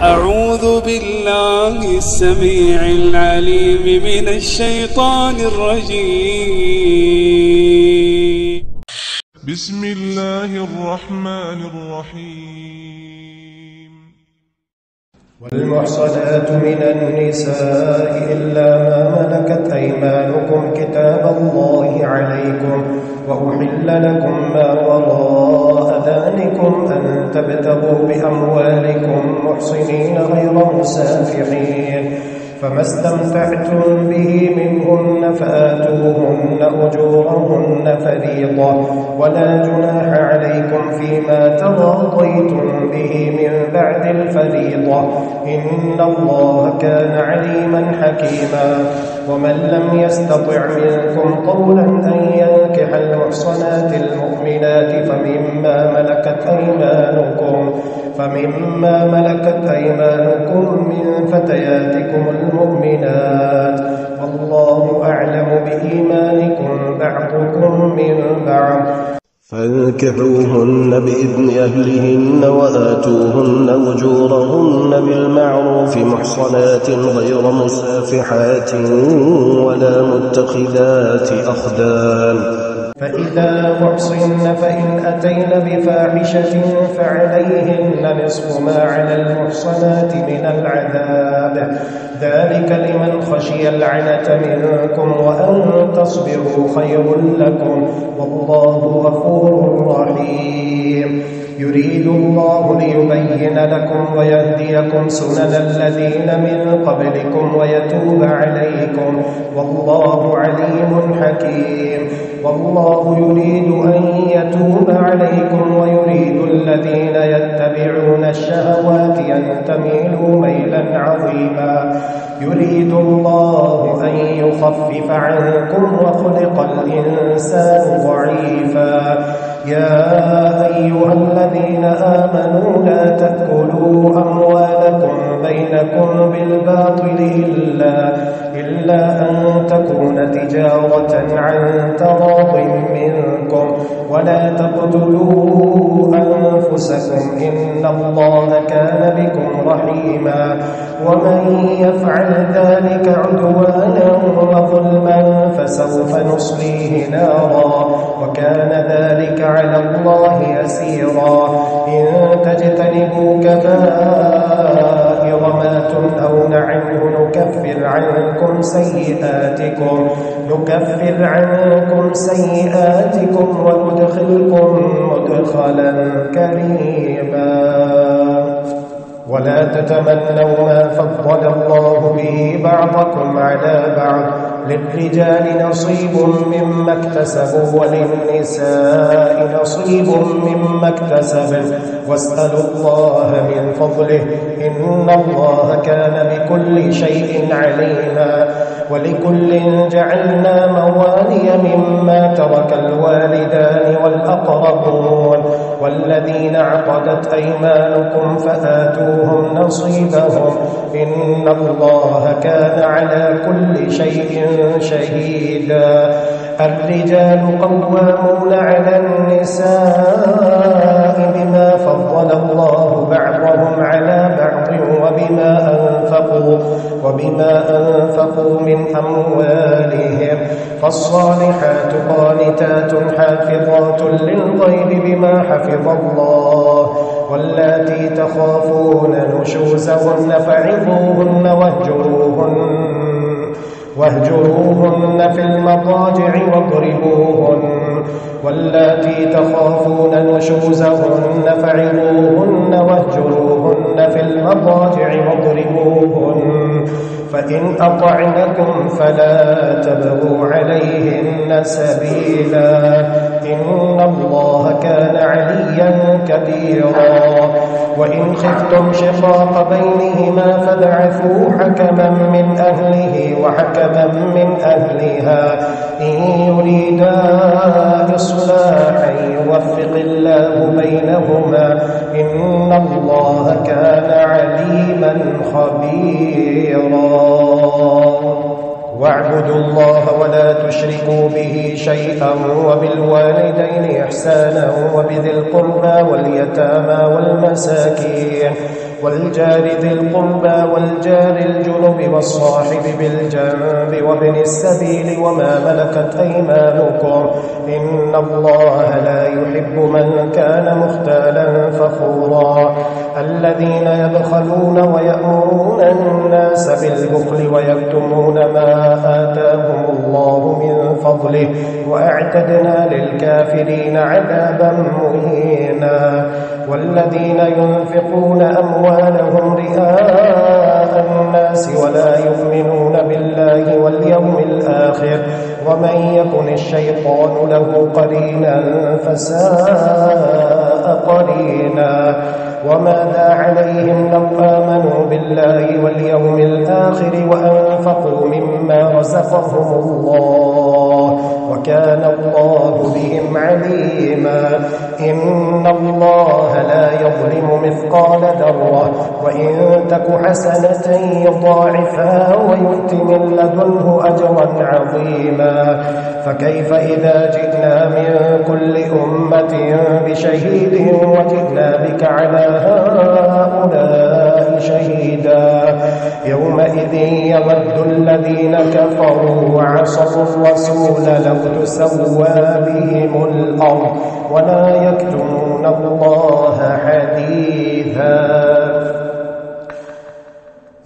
أعوذ بالله السميع العليم من الشيطان الرجيم. بسم الله الرحمن الرحيم. والمحصنات من النساء إلا ما ملكت أيمانكم كتاب الله عليكم، وأحل لكم ما وراء ذلكم أن تبتغوا بأموالكم محصنين غير مسافحين، فما استمتعتم به منهن فآتوهن أجورهن فريضة، ولا جناح عليكم فيما تراضيتم به من بعد الفريضة، إن الله كان عليما حكيما. ومن لم يستطع منكم طولا أن ينكح المحصنات المؤمنات فمما ملكت أيمانكم من فتياتكم المؤمنات، والله أعلم بإيمانكم بعضكم من بعض، فانكحوهن بإذن أهلهن وآتوهن أجورهن بالمعروف محصنات غير مسافحات ولا متخذات أخدان. فإذا أحصن فإن أتين بفاحشة فعليهن نصف ما على المحصنات من العذاب، ذلك لمن خشي العنة منكم، وأن تصبروا خير لكم، والله غفور رحيم. يريد الله ليبين لكم ويهديكم سنن الذين من قبلكم ويتوب عليكم، والله عليم حكيم. والله يريد أن يتوب عليكم ويريد الذين يتبعون الشهوات أن تميلوا ميلا عظيما. يريد الله أن يخفف عنكم وخلق الإنسان ضعيفا. يا أيها الذين آمنوا لا تأكلوا أموالكم بينكم بالباطل إلا أن تكون تجارة عن تراض منكم، ولا تقتلوا أنفسكم إن الله كان بكم رحيما. ومن يفعل ذلك عدوانا وظلما فسوف نصليه نارا، وكان ذلك على الله يسيرا. إن تجتنبوا كبائر ما تنهون عنه نكفر عنكم سيئاتكم وندخلكم مدخلا كريما. ولا تتمنوا ما فضل الله به بعضكم على بعض، للرجال نصيب مما اكتسبوا وللنساء نصيب مما اكتسبن، واسألوا الله من فضله إن الله كان بكل شيء عليما. ولكل جعلنا موالي مما ترك الوالدان والأقربون والذين عقدت أيمانكم فآتوهم نصيبهم إن الله كان على كل شيء شهيدا. الرجال قوامون على النساء بما فضل الله بعضهم على بعض وبما أنفقوا من أموالهم، فالصالحات قانتات حافظات للغيب بما حفظ الله، واللاتي تخافون نشوزهن فعظوهن واهجروهن في المضاجع واضربوهن، واللاتي تخافون نشوزهن فعظوهن واهجروهن في المضاجع واضربوهن، فإن أطعنكم فلا تبغوا عليهن سبيلا إن الله كان عليا كبيرا. وإن خفتم شقاق بينهما فابعثوا حكما من أهله وحكما من أهلها إن يريدا إصلاحا يوفق الله بينهما إن الله كان عليما خبيرا. واعبدوا الله ولا تشركوا به شيئا وبالوالدين إحسانا وبذي القربى واليتامى والمساكين والجار ذي القربى والجار الجنب والصاحب بالجنب وابن السبيل وما ملكت أيمانكم إن الله لا يحب من كان مختالا فخورا الذين يبخلون ويأمرون الناس بالبخل ويكتمون ما آتاهم الله من فضله وأعتدنا للكافرين عذابا مهينا والذين ينفقون أموالهم رئاء الناس ولا يؤمنون بالله واليوم الآخر ومن يكن الشيطان له قرينا فساء قرينا وماذا عليهم لو آمنوا بالله واليوم الآخر وأنفقوا مما رزقهم الله وكان الله بهم عليما إن الله لا يظلم مثقال ذرة وإن تك حسنة يضاعفها ويؤت من لدنه أجرا عظيما فكيف إذا جئنا من كل أمة بشهيد وجئنا بك على هؤلاء شهيدا يومئذ يود الذين كفروا وعصوا الرسول لو تسوى بهم الأرض ولا يكتمون الله حديثا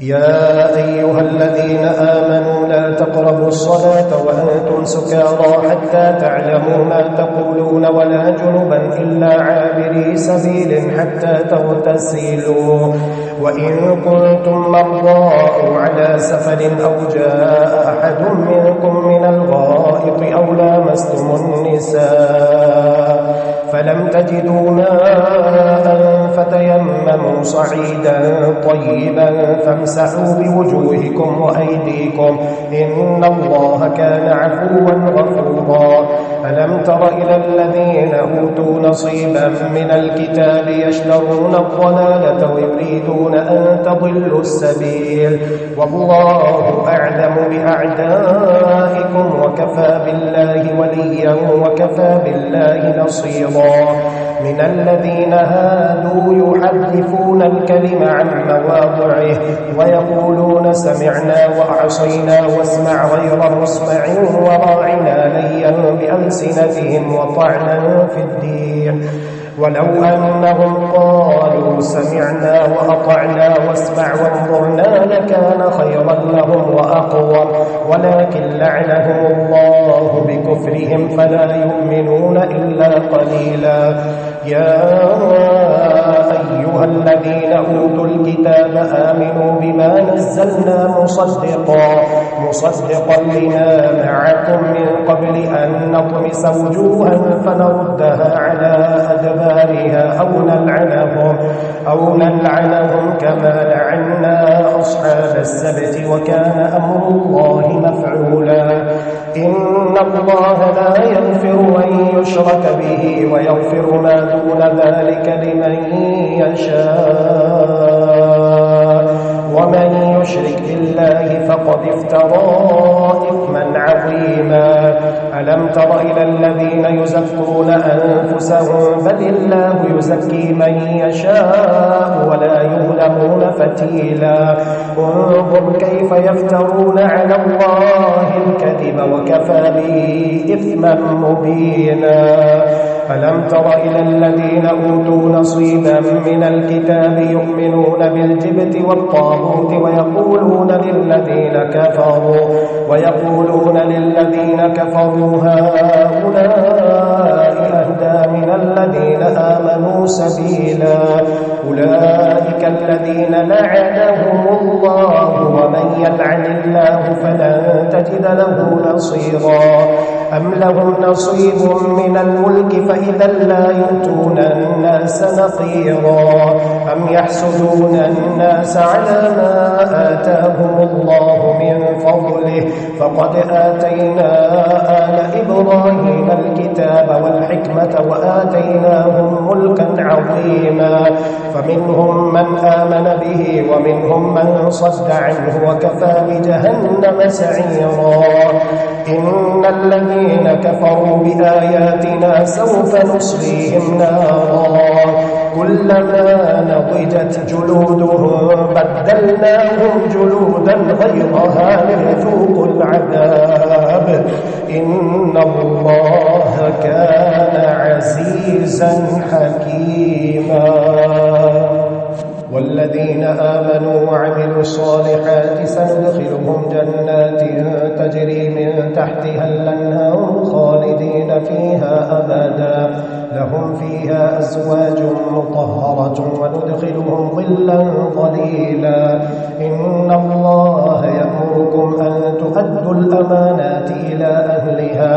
يا أيها الذين آمنوا لا تقربوا الصلاة وأنتم سكارى حتى تعلموا ما تقولون ولا جنبا إلا عابري سبيل حتى تغتسلوا وإن كنتم مرضى أو على سفر أو جاء أحد منكم من الغائط أو لامستم النساء فلم تجدوا ماء فتيمموا صعيدا طيبا فامسحوا بوجوهكم وأيديكم إن الله كان عفوا غفورا ألم تر إلى الذين أوتوا نصيبا من الكتاب يشترون الضلالة ويريدون أن تضلوا السبيل والله أعلم بأعدائكم وكفى بالله وليا وكفى بالله نصيرا من الذين هادوا يحرفون الكلم عن مواضعه ويقولون سمعنا وأعصينا واسمع غير مسمع وراعنا ليا بألسنتهم وطعنا في الدين ولو أنهم قالوا سمعنا وأطعنا واسمع وانظرنا لكان خيرا لهم وأقوى ولكن لعنهم الله بكفرهم فلا يؤمنون إلا قليلا يا أيها الذين أوتوا الكتاب آمنوا بما نزلنا مصدقا لما معكم من قبل أن نطمس وجوها فنردها على أدبارها أو نلعنهم كما لعنا أصحاب السبت وكان أمر الله مفعولا إن الله لا يغفر أن يشرك به ويغفر ما دون ذلك لمن يشاء ومن يشرك بالله فقد افترى إثما عظيما ألم تر إلى الذين يزكون أنفسهم بل الله يزكي من يشاء ولا يظلمون فتيلا انظر كيف يفترون على الله الكذب وكفى به إثما مبينا ألم تر إلى الذين أوتوا نصيبا من الكتاب يؤمنون بالجبت والطاغوت ويقولون للذين كفروا هؤلاء أهدى من الذين آمنوا سبيلا أولئك الذين لعنهم الله ومن يلعن الله فلن تجد له نصيرا أم لهم نصيب من الملك فإذا لا يؤتون الناس نقيرا أم يحسدون الناس على ما آتاهم الله من فضله فقد آتينا آل إبراهيم الكتاب والحكمة وآتيناهم ملكا عظيما فمنهم من آمن به ومنهم من صد عنه وكفى بجهنم سعيرا إن الذين كفروا بآياتنا سوف نصليهم نارا كلما نضجت جلودهم بدلناهم جلودا غيرها ليذوقوا العذاب إن الله كان عزيزا حكيما. والذين آمنوا وعملوا الصالحات سندخلهم جنات تجري من تحتها الأنهار خالدين فيها أبدا لهم فيها أزواج مطهرة وندخلهم ظلا ظليلا إن الله يأمركم أن تؤدوا الأمانات إلى أهلها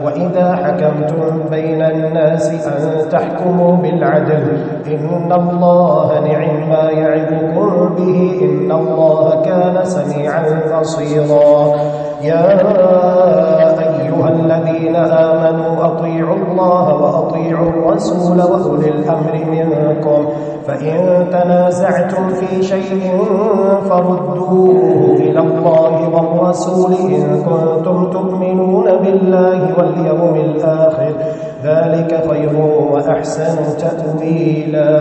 وإذا حكمتم بين الناس أن تحكموا بالعدل إن الله نعم ما يعظكم به إن الله كان سميعا بصيرا. يا أيها الذين آمنوا أطيعوا الله وأطيعوا الرسول وأولي الأمر منكم فإن تنازعتم في شيء فردوه إلى الله والرسول إن كنتم تؤمنون بالله واليوم الآخر ذلك خير وأحسن تأويلا.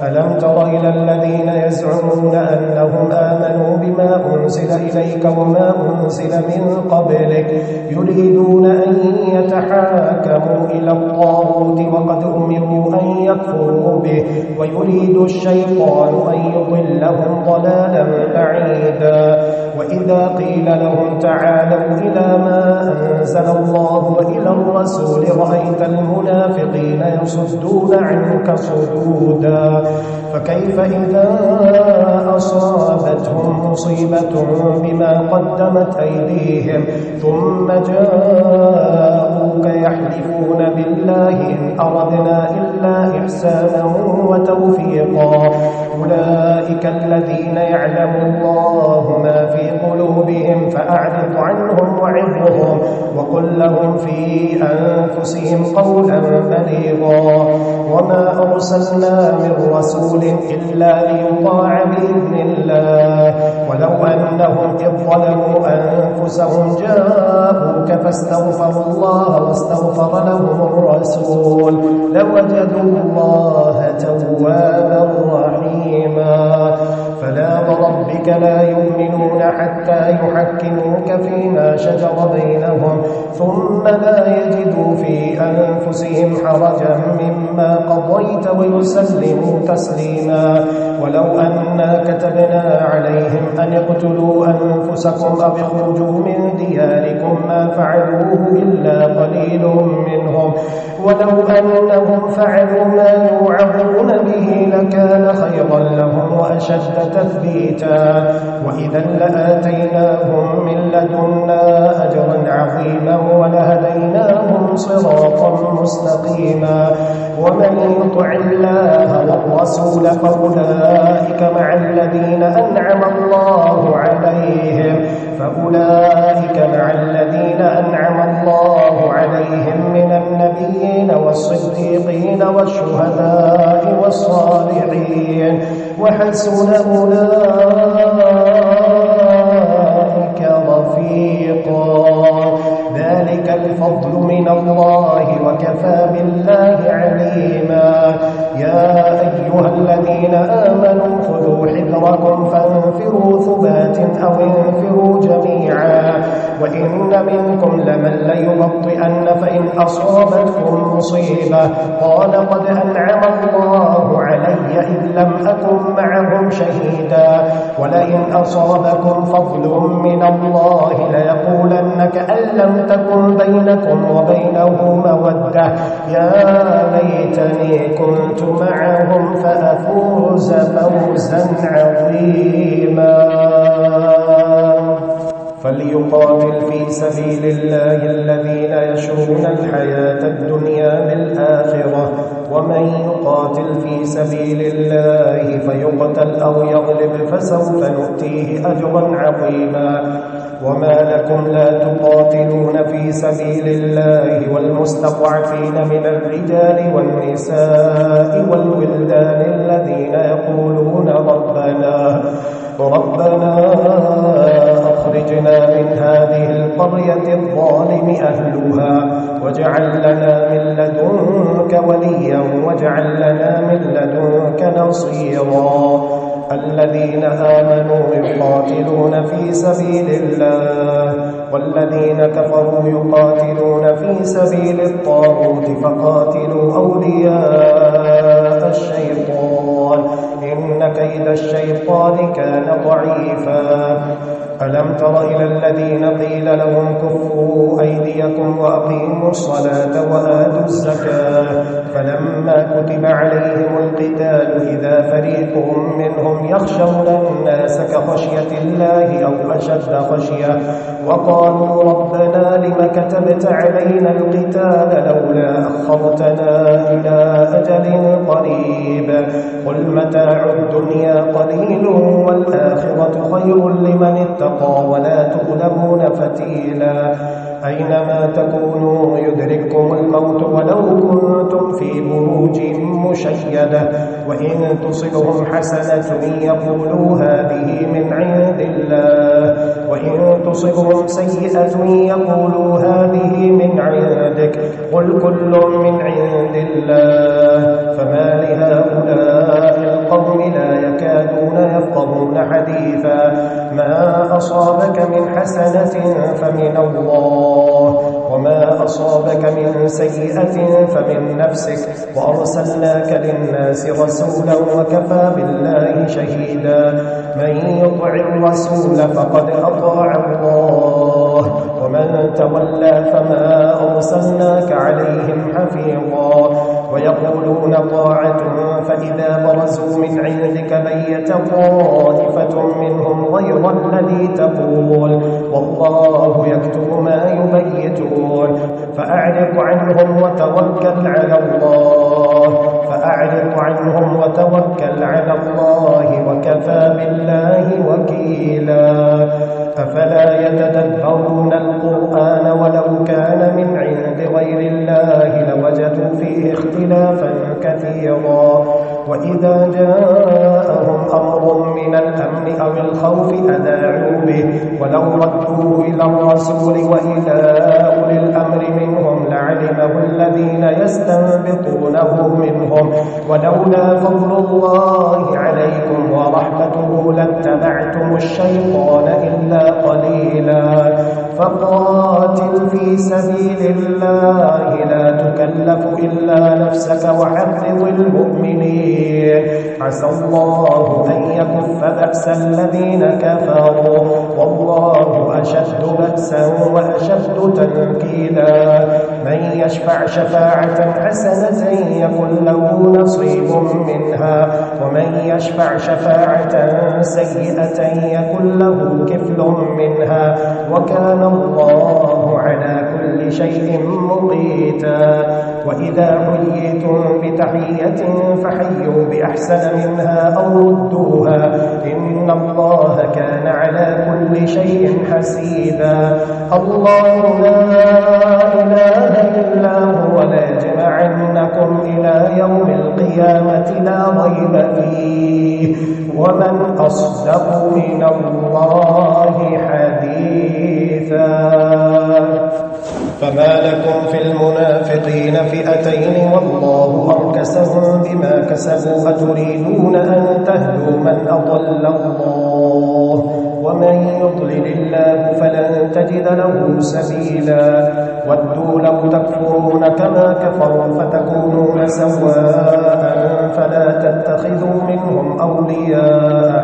ألم تر إلى الذين يزعمون أنهم آمنوا بما أنزل إليك وما أنزل من قبلك يريدون أن يتحاكموا إلى الطاغوت وقد أمروا أن يكفروا به ويريد الشيطان أن يضلهم ضلالا بعيدا. وإذا قيل لهم تعالوا إلى ما أنزل الله وإلى الرسول رأيت المنافقين يصدون عنك صدودا. فكيف إذا أصابتهم مصيبة بما قدمت أيديهم ثم جاءوك يحلفون بالله إن أردنا إلا إحسانا وتوفيقا أولئك الذين يعلم الله ما في قلوبهم فأعرض عنهم وعظهم وقل لهم في أنفسهم قولا بليغا. وما أرسلنا من رسول إلا ليطاع بإذن الله ولو أنهم إذ ظلموا أنفسهم جاءوك فاستغفروا الله واستغفر لهم الرسول لوجدوا الله توابا رحيما. فلا وربك لا يؤمنون حتى يحكموك فيما شجر بينهم ثم لا يجدوا في أنفسهم حرجا مما قضيت ويسلموا تسليما. ولو أنا كتبنا عليهم أن اقتلوا أنفسكم أو اخرجوا من دياركم ما فعلوه إلا قليل منهم ولو أنهم فعلوا ما يوعظون به لكان خيرا لهم وأشد تثبيتا وإذا لآتيناهم من لدنا أجرا عظيما ولهديناهم صراطا مستقيما. ومن يطع الله والرسول فأولئك مع الذين أنعم الله عليهم من النبيين والصديقين والشهداء والصالحين وحسن أولئك رفيقا. ذلك الفضل من الله وكفى بالله عليما. يا أيها الذين آمنوا خذوا حذركم فانفروا ثبات أو انفروا جميعا وإن منكم لمن ليبطئن فإن أصابتكم مصيبة قال قد أنعم الله علي إذ لم أكن معهم شهيدا ولئن أصابكم فضل من الله ليقولن كأن لم تكن بينكم وبينه مودة يا ليتني كنت معهم فأفوز فوزا عظيما. فليقاتل في سبيل الله الذين يشرون الحياة الدنيا بالآخرة ومن يقاتل في سبيل الله فيقتل أو يغلب فسوف نؤتيه أجرا عظيما. وما لكم لا تقاتلون في سبيل الله والمستضعفين من الرجال والنساء والولدان الذين يقولون ربنا أخرجنا من هذه القرية الظالم أهلها واجعل لنا من لدنك وليا واجعل لنا من لدنك نصيرا. الذين آمنوا يقاتلون في سبيل الله والذين كفروا يقاتلون في سبيل الطاغوت فقاتلوا أولياء الشيطان إن كيد الشيطان كان ضعيفا. ألم تر إلى الذين قيل لهم كفوا أيديكم وأقيموا الصلاة وآتوا الزكاة فلما كتب عليهم القتال إذا فريق منهم يخشون الناس كخشية الله أو أشد خشية وقالوا ربنا لم كتبت علينا القتال لولا أخرتنا إلى أجل قريب قل متاع الدنيا قليل والآخرة خير لمن اتقى ولا تظلمون فتيلا. أينما تكونوا يدرككم الموت ولو كنتم في بروج مشيدة وإن تصبهم حسنة يقولوا هذه من عند الله وإن تصبهم سيئة يقولوا هذه من عندك قل كل من عند الله فما لهؤلاء القوم لا يكادون يفقهون حديثا. ما أصابك من حسنة فمن الله وما أصابك من سيئة فمن نفسك وأرسلناك للناس رسولا وكفى بالله شهيدا. من يطع الرسول فقد أطاع الله ومن تولى فما أرسلناك عليهم حفيظا. ويقولون طاعة فإذا برزوا من عندك بيت طائفة منهم غير الذي تقول والله يكتب ما يبيتون فأعرض عنهم وتوكل على الله وكفى بالله وكيلا. أفلا يتدبرون القرآن ولو كان من عند غير الله لوجدوا فيه اختلافا كثيرا. وإذا جاءهم أمر من الأمن أو الخوف أذاعوا به ولو ردوه إلى الرسول وإلى أولي الأمر منهم لعلمه الذين يستنبطونه منهم ولولا فضل الله عليكم ورحمته لاتبعتم الشيطان إلا قليلا. فقاتل في سبيل الله لا تكلف إلا نفسك وحرض المؤمنين عسى الله أن يكف بأس الذين كفروا والله أشد بأسا وأشد تنكيلا. من يشفع شفاعة حسنة يكن له نصيب منها ومن يشفع شفاعة سيئة يكن له كفل منها وكان الله على كل شيء مقيتا. وإذا حييتم بتحية فحيوا بأحسن منها أو ردوها إن الله كان على كل شيء حسيبا. الله لا إله إلا هو ليجمعنكم إلى يوم القيامة لا ريب فيه ومن أصدق من الله حديثا. فما لكم في المنافقين فئتين والله أركسهم بما كسبوا أتريدون أن تهدوا من أضل الله ومن يضلل الله فلن تجد له سبيلا. ودوا لو تكفرون كما كفروا فتكونون سواء فلا تتخذوا منهم أولياء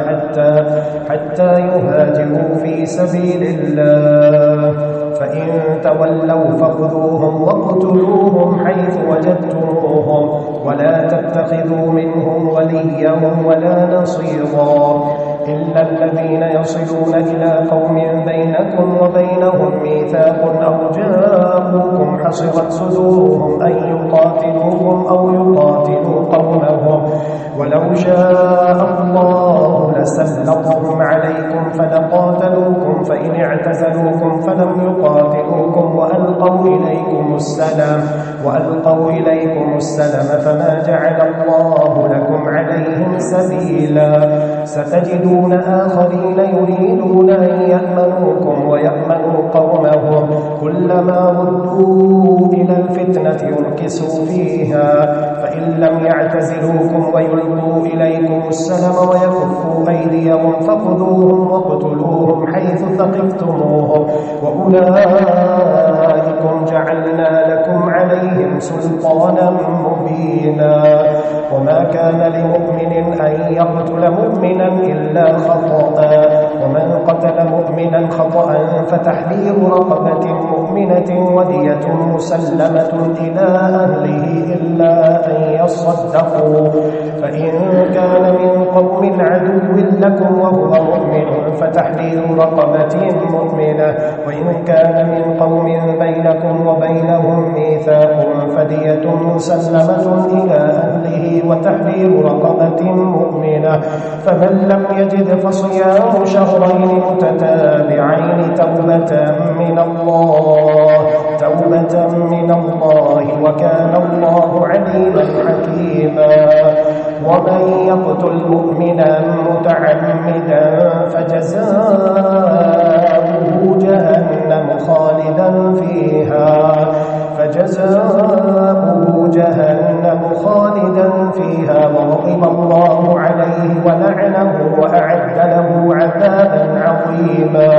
حتى يهاجروا في سبيل الله فإن تولوا فخذوهم واقتلوهم حيث وجدتموهم ولا تتخذوا منهم وليا ولا نصيرا إلا الذين يصلون إلى قوم بينكم وبينهم ميثاق أو جاءوكم حصرت صدورهم أن يقاتلوكم أو يقاتلوا قومهم ولو شاء الله لسلطهم عليكم فلقاتلوكم فإن اعتزلوكم فلم يقاتلوكم وألقوا إليكم السلم فما جعل الله لكم عليهم سبيلا ستجدون آخرين يريدون أن يأمنوكم ويأمنوا قومهم كلما ردوا إلى الفتنة يركسوا فيها فإن لم يعتزلوكم ويلقوا إليكم السلم ويكفوا أيديهم فخذوهم واقتلوهم حيث ثقفتموهم وأولئكم جعلنا لكم عليهم سلطانا مبينا وما كان لمؤمن أن يقتل مؤمنا إلا خطأ ومن قتل مؤمنا خطأ فتحرير رقبة مؤمنة ودية مسلمة إلى أهله إلا أن يصدقوا فإن كان من قوم عدو لكم وهو مؤمن فتحرير رقبة مؤمنة وإن كان من قوم بينكم وبينهم ميثاق فدية مسلمة إلى أهله وتحرير رقبة مؤمنة فمن لم يجد فصيام شهرين متتابعين توبة من الله وكان الله عليما حكيما ومن يقتل مؤمنا متعمدا فجزاؤه جهنم خالدا فيها وغضب الله عليه ولعنه وأعد له عذابا عظيما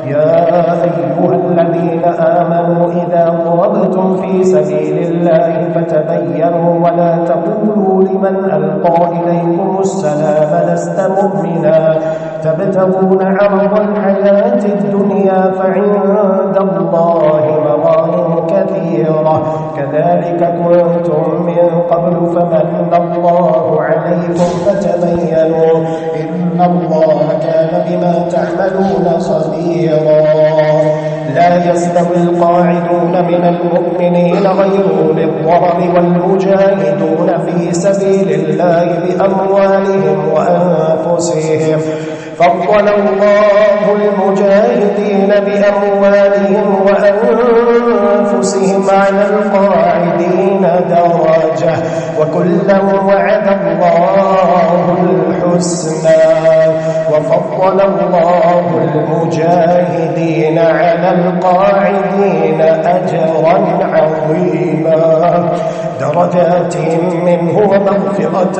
يا أيها الذين آمنوا إذا ضربتم في سبيل الله فتبينوا ولا تقولوا لمن ألقى إليكم السلام لست مؤمنا تبتغون عرض الحياة الدنيا فعند الله مغانم كثيرة كذلك كنتم من قبل فمن الله عليكم فتبينوا إن الله كان بما تعملون خبيرا لا يستوي القاعدون من المؤمنين غير أولي الضرر والمجاهدون في سبيل الله بأموالهم وأنفسهم فضل الله المجاهدين بأموالهم وأنفسهم على القاعدين درجة وكلا وعد الله الحسنى وفضل الله المجاهدين على القاعدين أجرا عظيما درجات منه ومغفرة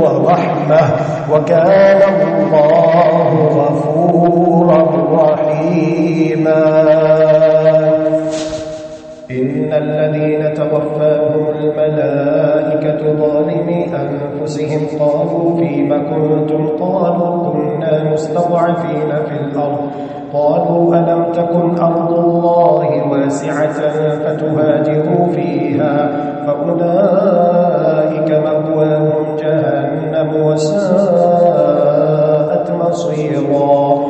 ورحمة وكان الله غفورا رحيما إن الذين توفاهم الملائكة ظالمي أنفسهم قالوا فيم كنتم قالوا كنا مستضعفين في الأرض قالوا ألم تكن أرض الله واسعة فتهاجروا فيها فأولئك مأواهم جهنم وساءت مصيرا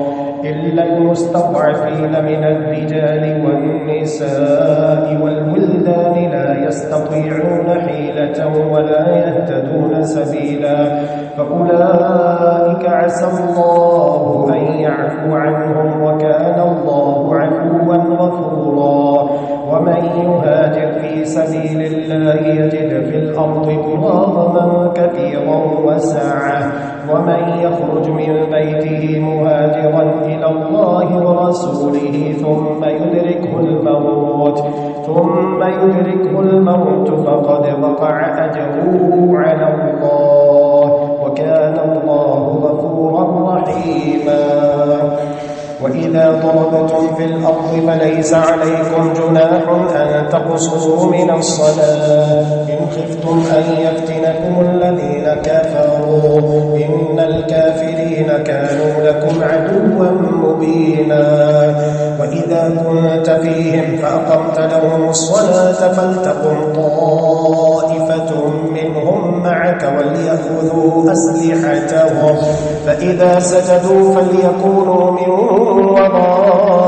إلا المستضعفين من الرجال والنساء والولدان لا يستطيعون حيلة ولا يهتدون سبيلا فأولئك عسى الله أن يعفو عنهم وكان الله عفوا غفورا ومن يهاجر في سبيل الله يجد في الأرض مراغما كثيرا وسعة ومن يخرج من بيته مهاجرا إلى الله ورسوله ثم يدركه الموت فقد وقع أجره على الله وكان الله غفورا رحيما وإذا ضربتم في الأرض فليس عليكم جناح أن تقصروا من الصلاة إن خفتم أن يفتنكم الذين كفروا إن الكافرين كانوا لكم عدوا مبينا وإذا كنت فيهم فأقمت لهم الصلاة فلتقم طائفة منهم معك وليأخذوا أسلحتهم فإذا سجدوا فليكونوا من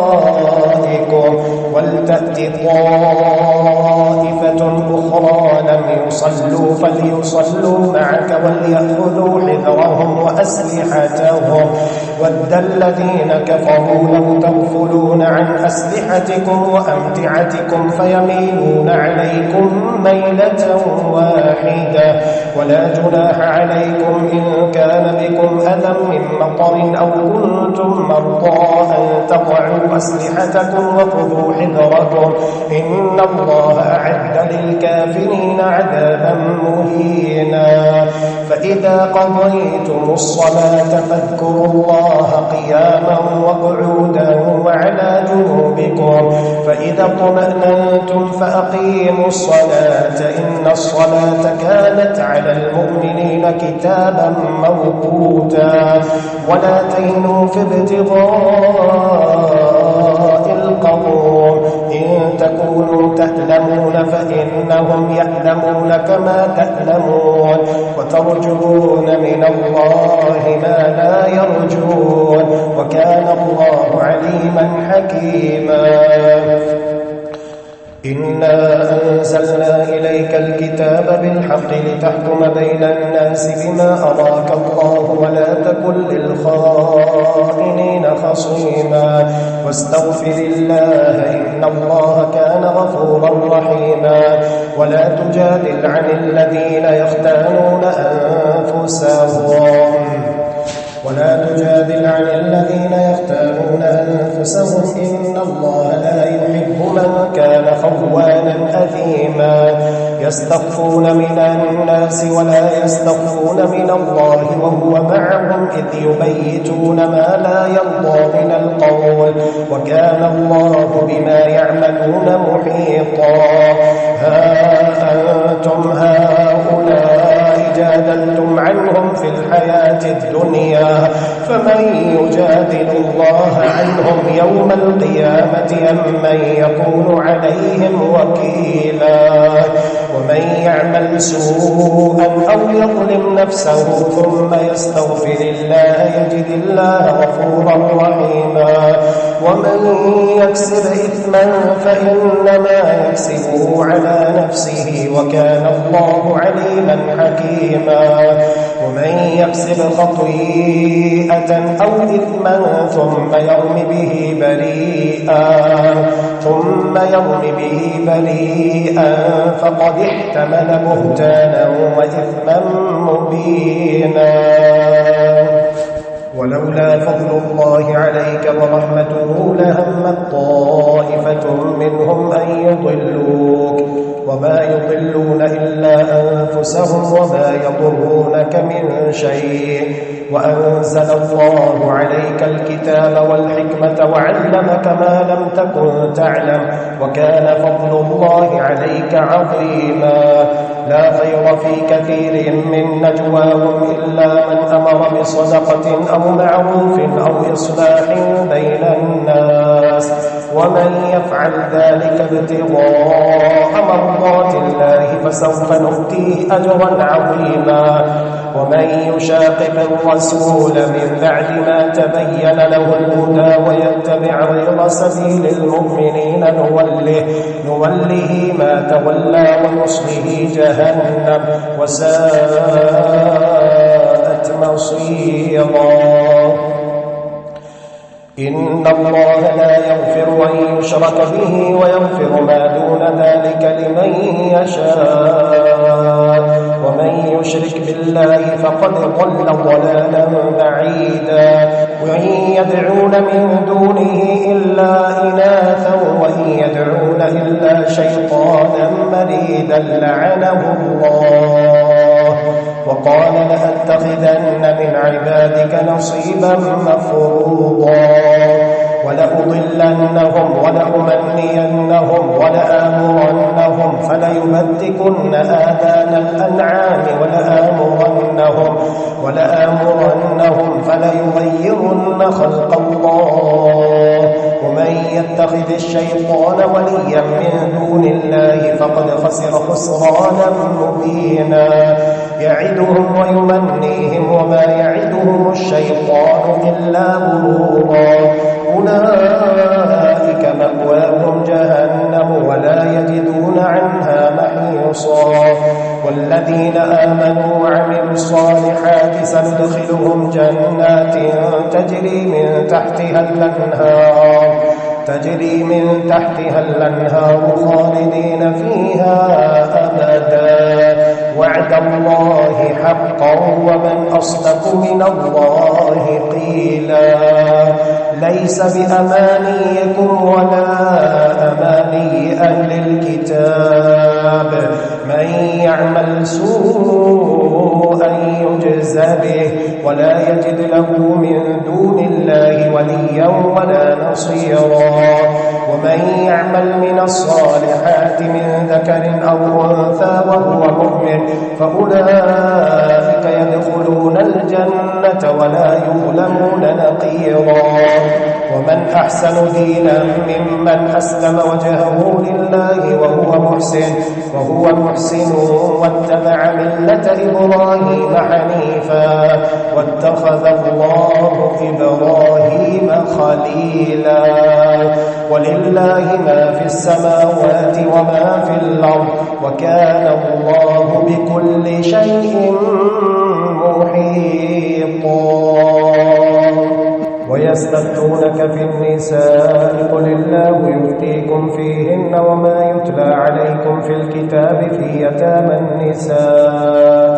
ورائكم ولتأت طائفة أخرى لم يصلوا فليصلوا معك وليأخذوا حذرهم وأسلحتهم ود الذين كفروا لو تغفلون عن أسلحتكم وأمتعتكم فيميلون عليكم ميلة واحدة ولا جناح عليكم إن كان بكم أذى من مطر أو كنتم مرضى أن تضعوا أسلحتكم وخذوا حذركم إن الله أعد للكافرين عذابا مهينا فإذا قضيتم الصلاة فاذكروا الله قياما وقعودا وعلى جنوبكم فإذا اطمأننتم فأقيموا الصلاة إن الصلاة كانت على المؤمنين كتابا موقوتا ولا تهنوا في ابتغاء القوم إن تكونوا تألمون فإنهم يألمون كما تألمون وترجون من الله ما لا يرجون وكان الله عليما حكيما إنا أنزلنا إليك الكتاب بالحق لتحكم بين الناس بما أراك الله ولا تكن للخائنين خصيما واستغفر الله إن الله كان غفورا رحيما ولا تجادل عن الذين يختانون أنفسهم إن الله لا يحب من كان خوانا أثيما يستخفون من الناس ولا يستخفون من الله وهو معهم إذ يبيتون ما لا يرضى من القول وكان الله بما يعملون محيطا ها أنتم هؤلاء جادلتم عنهم في الحياة الدنيا فمن يجادل الله عنهم يوم القيامة أم من يكون عليهم وكيلا ومن يعمل سوءا أو يظلم نفسه ثم يستغفر الله يجد الله غفورا رحيما ومن يكسب إثما فإنما يكسبه على نفسه وكان الله عليما حكيما ومن يكسب خطيئة أو إثما ثم يرم به بريئا فقد احتمل بهتانا وإثما مبينا ولولا فضل الله عليك ورحمته لهمت طائفة منهم أن يضلوك وما يضلون إلا أنفسهم وما يضرونك من شيء وأنزل الله عليك الكتاب والحكمة وعلمك ما لم تكن تعلم وكان فضل الله عليك عظيما لا خير في كثير من نجواهم إلا من أمر بصدقة أو معروف أو إصلاح بين الناس ومن يفعل ذلك ابتغاء مرضات الله فسوف نؤتيه أجرا عظيما ومن يشاقق الرسول من بعد ما تبين له الهدى ويتبع غير سبيل المؤمنين نوله ما تولى ونصله جهنم وساءت مصيرا إن الله لا يغفر أن يشرك به ويغفر ما دون ذلك لمن يشاء ومن يشرك بالله فقد ضل ضلالا بعيدا وإن يدعون من دونه إلا إناثا وإن يدعون إلا شيطانا مريدا لعنه الله وقال لأتخذن من عبادك نصيبا مفروضا ولأضلنهم ولأمنينهم ولآمرنهم فليبتكن آذان الأنعام ولآمرنهم فليغيرن خلق الله ومن يتخذ الشيطان وليا من دون الله فقد خسر خسرانا مبينا يعدهم ويمنيهم وما يعدهم الشيطان إلا غرورا أولئك مأواهم جهنم ولا يجدون عنها محيصا الذين آمنوا وعملوا الصالحات سندخلهم جنات تجري من تحتها الأنهار خالدين فيها أبدا وعد الله حقا ومن أصدق من الله قيلا ليس بأمانيكم ولا أماني أهل الكتاب من يعمل سوءا يجز به ولا يجد له من دون الله وليا ولا نصيرا ومن يعمل من الصالحات من ذكر أو أنثى وهو مؤمن فأولئك يدخلون الجنة ولا يظلمون نقيرا ومن أحسن دينا ممن أسلم وجهه لله وهو محسن واتبع ملة إبراهيم حنيفا واتخذ الله إبراهيم خليلا ولله ما في السماوات وما في الأرض وكان الله بكل شيء محيطا ويستفتونك في النساء قل الله يفتيكم فيهن وما يتلى عليكم في الكتاب في يتامى النساء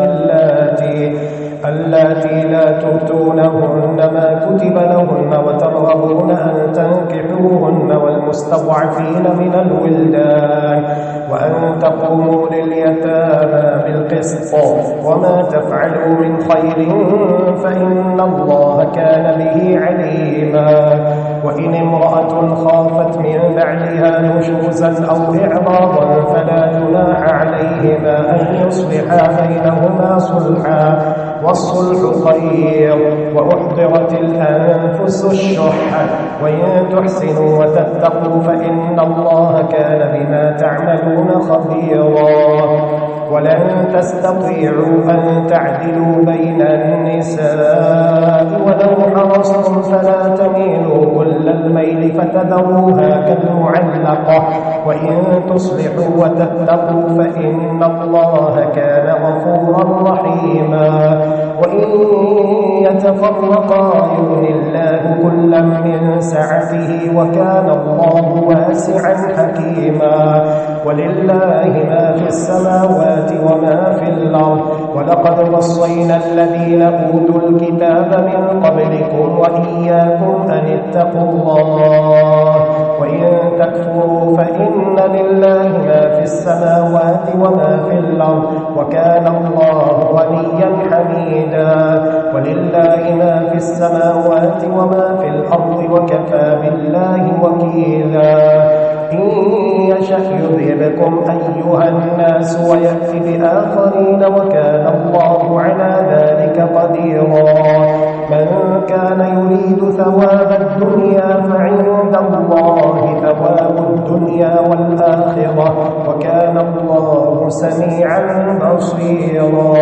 اللاتي لا تؤتونهن ما كتب لهن وترغبون أن تنكحوهن والمستضعفين من الولدان وأن تقوموا لليتامى بالقسط وما تفعلوا من خير فإن الله كان به عليما وإن امرأة خافت من بعلها نشوزا أو إعراضا فلا جناح عليهما أن يصلحا بينهما صلحا والصلح خير وأحضرت الأنفس الشح وإن تحسنوا وتتقوا فإن الله كان بما تعملون خبيرا ولن تستطيعوا أن تعدلوا بين النساء ولو حرصتم فلا تميلوا كل الميل فتذروها كالمعلقة وإن تصلحوا وتتقوا فإن الله كان غفورا رحيما وإن يتفرقا يغن الله كلا من سعته وكان الله واسعا حكيما ولله ما في السماوات وما في الأرض ولقد وصينا الذين أوتوا الكتاب من قبلكم وإياكم أن اتقوا الله وإن تكفروا فإن لله ما في السماوات وما في الأرض وكان الله غنيا حميدا ولله ما في السماوات وما في الأرض وكفى بالله وكيلا إن يشأ يذهبكم أيها الناس ويأتي بآخرين وكان الله على ذلك قديرا من كان يريد ثواب الدنيا فعند الله ثواب الدنيا والآخرة وكان الله سميعا بصيرا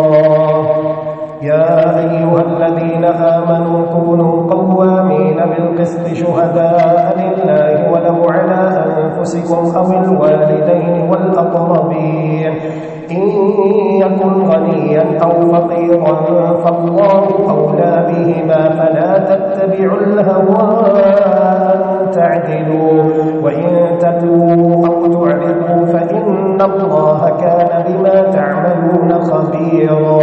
يا أيها الذين آمنوا كونوا قوامين بالقسط شهداء لله ولو على أنفسكم أو الوالدين والأقربين إن يكن غنيا أو فقيرا فالله أولى بهما فلا تتبعوا الهوى أن تعدلوا وإن تلووا أو تعرضوا فإن الله كان بما تعملون خبيرا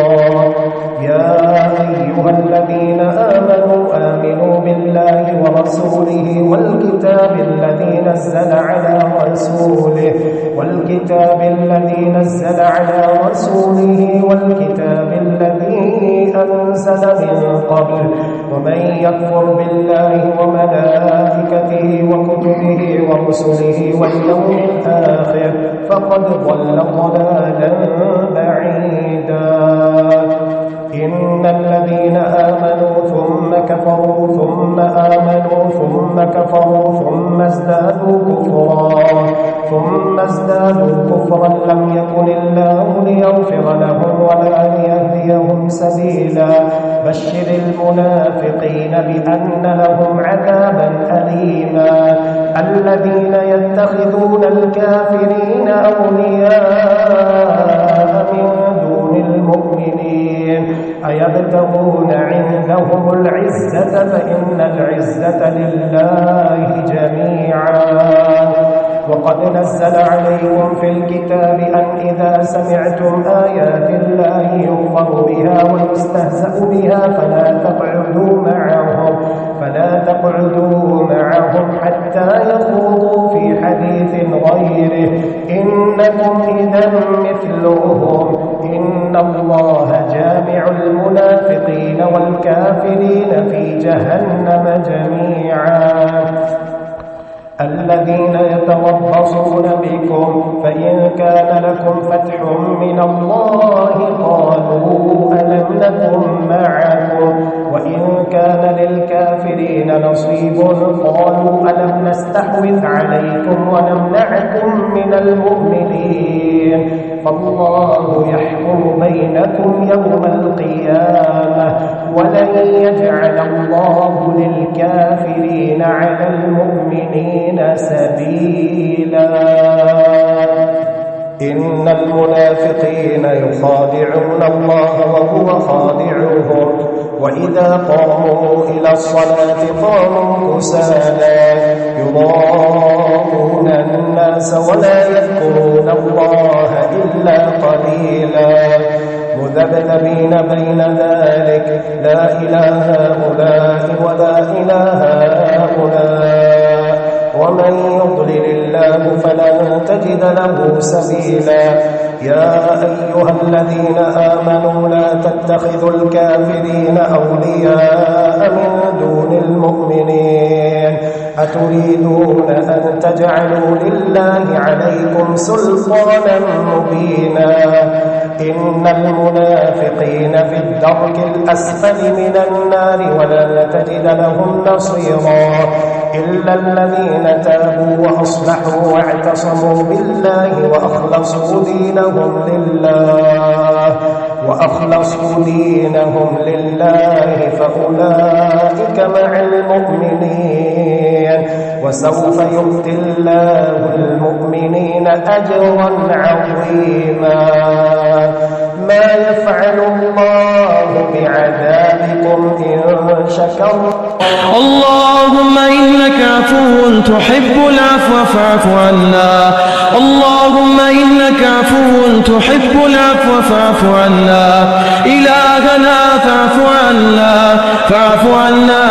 يا أيها الذين آمنوا بالله ورسوله والكتاب الذي نزل على رسوله والكتاب الذي أنزل من قبل ومن يكفر بالله وملائكته وكتبه ورسله واليوم الآخر فقد ضل ضلالا بعيدا إن الذين آمنوا ثم كفروا ثم آمنوا ثم كفروا ثم ازدادوا كفرا لم يكن الله ليغفر لهم ولا ليهديهم سبيلا بشر المنافقين بأن لهم عذابا أليما الذين يتخذون الكافرين أولياء من دون المؤمنين أيبتغون عندهم العزة فإن العزة لله جميعا وقد نزل عليكم في الكتاب أن إذا سمعتم آيات الله يكفر بها ويستهزأ بها فلا تقعدوا معهم حتى يخوضوا في حديث غيره إنكم إذا مثلهم إن الله جامع المنافقين والكافرين في جهنم جميعا الذين يتربصون بكم فإن كان لكم فتح من الله قالوا ألم نكن معكم وإن كان للكافرين نصيب قالوا ألم نستحوذ عليكم ونمنعكم من المؤمنين فالله يحكم بينكم يوم القيامة ولن يجعل الله للكافرين على المؤمنين سبيلا إن المنافقين يخادعون الله وهو خادعهم وإذا قاموا إلى الصلاة قاموا كسالى يراءون الناس ولا يذكرون الله إلا قليلا مذبذبين بين ذلك لا إله هؤلاء ولا إله هؤلاء ومن يضلل الله فلن تجد له سبيلا يا أيها الذين آمنوا لا تتخذوا الكافرين أولياء من دون المؤمنين أتريدون أن تجعلوا لله عليكم سلطانا مبينا إن المنافقين في الدرك الأسفل من النار ولن تجد لهم نصيرا إلا الذين تابوا وأصلحوا واعتصموا بالله وأخلصوا دينهم لله فأولئك مع المؤمنين وسوف يؤتي الله المؤمنين أجرا عظيما ما يفعل الله بعذابكم إن شكرتم اللهم إنك عفو تحب العفو فاعف عنا اللهم إنك عفو تحب العفو فاعف عنا إلهنا فاعف عنا